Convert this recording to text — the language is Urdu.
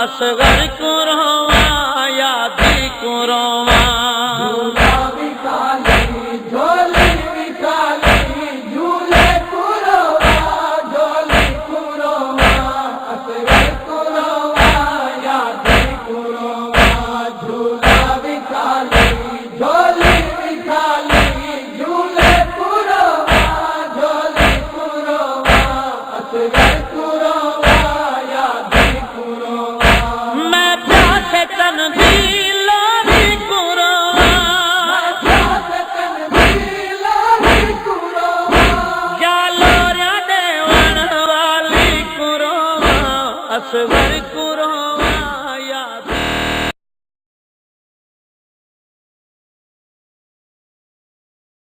اصغر کو رواں یادی کو رواں جھولا بکالی جھولی بکالی جھولے کو رواں جھولی کو رواں اصغر کو رواں یادی کو رواں جھولا بکالی جھولی بکالی جھولے کو رواں جھولی کو رواں اصغر کو رواں یادی کو رواں میں پیاسے تنزیل لاری کو رواں کیا لوریاں دیوان والی کو رواں اصغر کو رواں